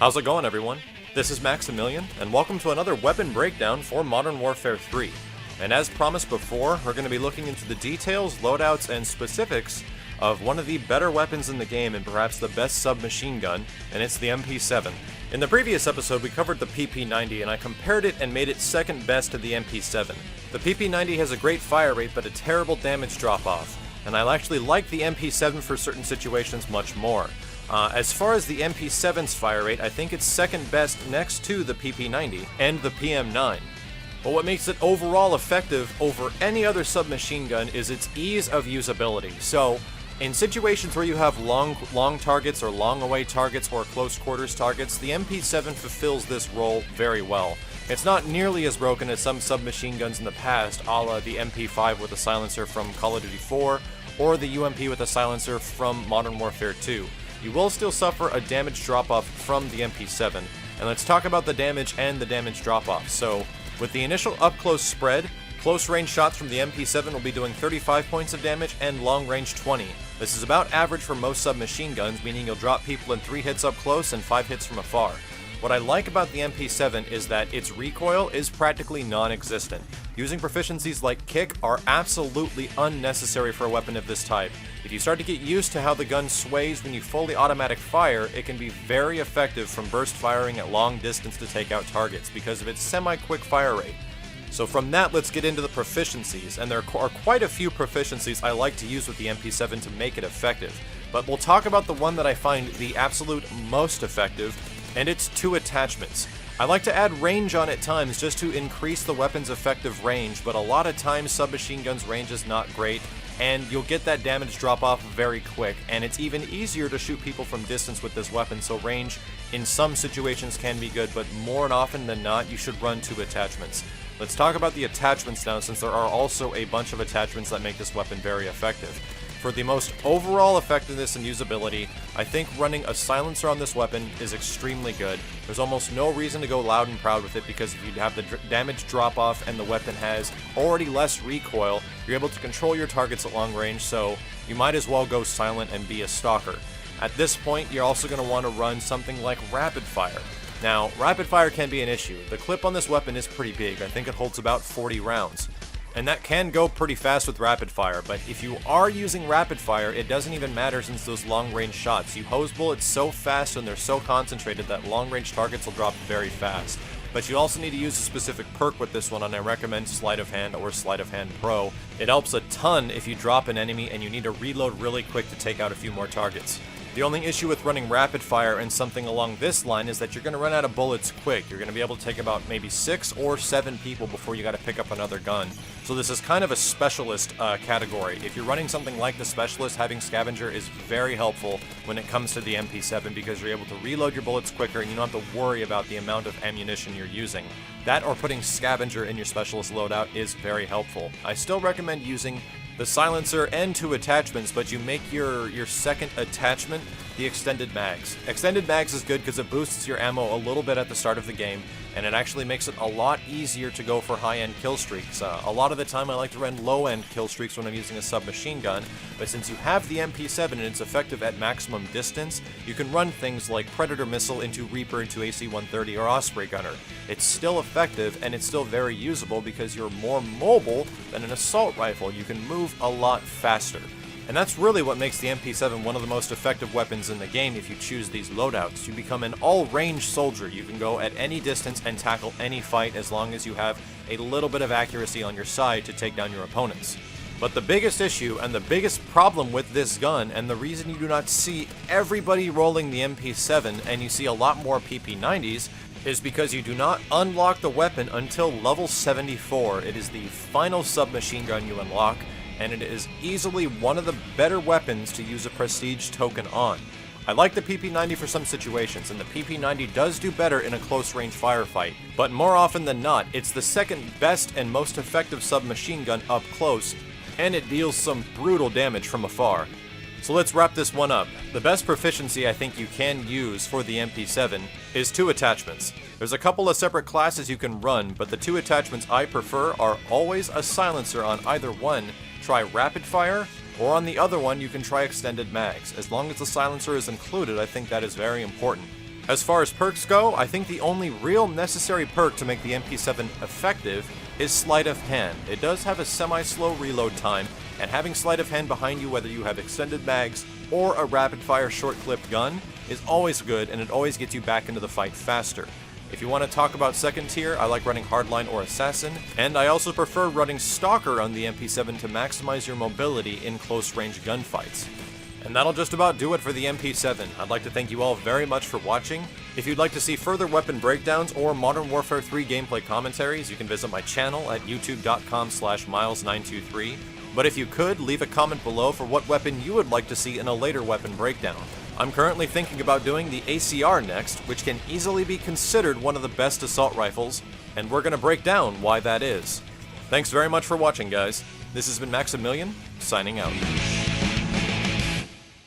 How's it going, everyone? This is Maximilian, and welcome to another weapon breakdown for Modern Warfare 3. And as promised before, we're going to be looking into the details, loadouts, and specifics of one of the better weapons in the game and perhaps the best submachine gun, and it's the MP-7. In the previous episode, we covered the PP-90, and I compared it and made it second best to the MP-7. The PP-90 has a great fire rate, but a terrible damage drop-off, and I actually like the MP-7 for certain situations much more. As far as the MP-7's fire rate, I think it's second best next to the PP-90 and the PM9. But what makes it overall effective over any other submachine gun is its ease of usability. So, in situations where you have long targets or long away targets or close quarters targets, the MP-7 fulfills this role very well. It's not nearly as broken as some submachine guns in the past, a la the MP-5 with a silencer from Call of Duty 4, or the UMP with a silencer from Modern Warfare 2. You will still suffer a damage drop-off from the MP-7, and let's talk about the damage and the damage drop-off. So, with the initial up-close spread, close-range shots from the MP-7 will be doing 35 points of damage and long-range 20. This is about average for most submachine guns, meaning you'll drop people in 3 hits up close and 5 hits from afar. What I like about the MP-7 is that its recoil is practically non-existent. Using proficiencies like kick are absolutely unnecessary for a weapon of this type. If you start to get used to how the gun sways when you fully automatic fire, it can be very effective from burst firing at long distance to take out targets because of its semi-quick fire rate. So from that, let's get into the proficiencies, and there are quite a few proficiencies I like to use with the MP-7 to make it effective. But we'll talk about the one that I find the absolute most effective, and it's 2 attachments. I like to add range on at times just to increase the weapon's effective range, but a lot of times submachine guns' range is not great, and you'll get that damage drop off very quick, and it's even easier to shoot people from distance with this weapon, so range in some situations can be good, but more often than not, you should run 2 attachments. Let's talk about the attachments now, since there are also a bunch of attachments that make this weapon very effective. For the most overall effectiveness and usability, I think running a silencer on this weapon is extremely good. There's almost no reason to go loud and proud with it because if you have the damage drop off and the weapon has already less recoil, you're able to control your targets at long range, so you might as well go silent and be a stalker. At this point, you're also going to want to run something like rapid fire. Now, rapid fire can be an issue. The clip on this weapon is pretty big. I think it holds about 40 rounds. And that can go pretty fast with rapid fire, but if you are using rapid fire, it doesn't even matter since those long-range shots. You hose bullets so fast and they're so concentrated that long-range targets will drop very fast. But you also need to use a specific perk with this one, and I recommend Sleight of Hand or Sleight of Hand Pro. It helps a ton if you drop an enemy and you need to reload really quick to take out a few more targets. The only issue with running rapid fire and something along this line is that you're going to run out of bullets quick. You're going to be able to take about maybe 6 or 7 people before you got to pick up another gun. So this is kind of a specialist category. If you're running something like the specialist, having scavenger is very helpful when it comes to the MP-7 because you're able to reload your bullets quicker and you don't have to worry about the amount of ammunition you're using. That or putting scavenger in your specialist loadout is very helpful. I still recommend using the silencer and 2 attachments, but you make your second attachment the extended mags. Extended mags is good because it boosts your ammo a little bit at the start of the game, and it actually makes it a lot easier to go for high-end kill streaks. A lot of the time I like to run low-end kill streaks when I'm using a submachine gun, but since you have the MP-7 and it's effective at maximum distance, you can run things like Predator Missile into Reaper into AC-130 or Osprey Gunner. It's still effective and it's still very usable because you're more mobile than an assault rifle. You can move a lot faster. And that's really what makes the MP-7 one of the most effective weapons in the game if you choose these loadouts. You become an all-range soldier. You can go at any distance and tackle any fight as long as you have a little bit of accuracy on your side to take down your opponents. But the biggest issue and the biggest problem with this gun, and the reason you do not see everybody rolling the MP-7 and you see a lot more PP-90s, is because you do not unlock the weapon until level 74. It is the final submachine gun you unlock, and it is easily one of the better weapons to use a prestige token on. I like the PP-90 for some situations, and the PP-90 does do better in a close-range firefight, but more often than not, it's the second best and most effective submachine gun up close, and it deals some brutal damage from afar. So let's wrap this one up. The best proficiency I think you can use for the MP-7 is 2 attachments. There's a couple of separate classes you can run, but the 2 attachments I prefer are always a silencer on either one. Try rapid fire, or on the other one you can try extended mags. As long as the silencer is included, I think that is very important. As far as perks go, I think the only real necessary perk to make the MP-7 effective is sleight of hand. It does have a semi-slow reload time, and having sleight of hand behind you, whether you have extended mags or a rapid-fire short-clipped gun, is always good, and it always gets you back into the fight faster. If you want to talk about second tier, I like running Hardline or Assassin, and I also prefer running Stalker on the MP-7 to maximize your mobility in close-range gunfights. And that'll just about do it for the MP-7. I'd like to thank you all very much for watching. If you'd like to see further weapon breakdowns or Modern Warfare 3 gameplay commentaries, you can visit my channel at youtube.com/miles923. But if you could, leave a comment below for what weapon you would like to see in a later weapon breakdown. I'm currently thinking about doing the ACR next, which can easily be considered one of the best assault rifles, and we're going to break down why that is. Thanks very much for watching, guys. This has been Maximilian, signing out.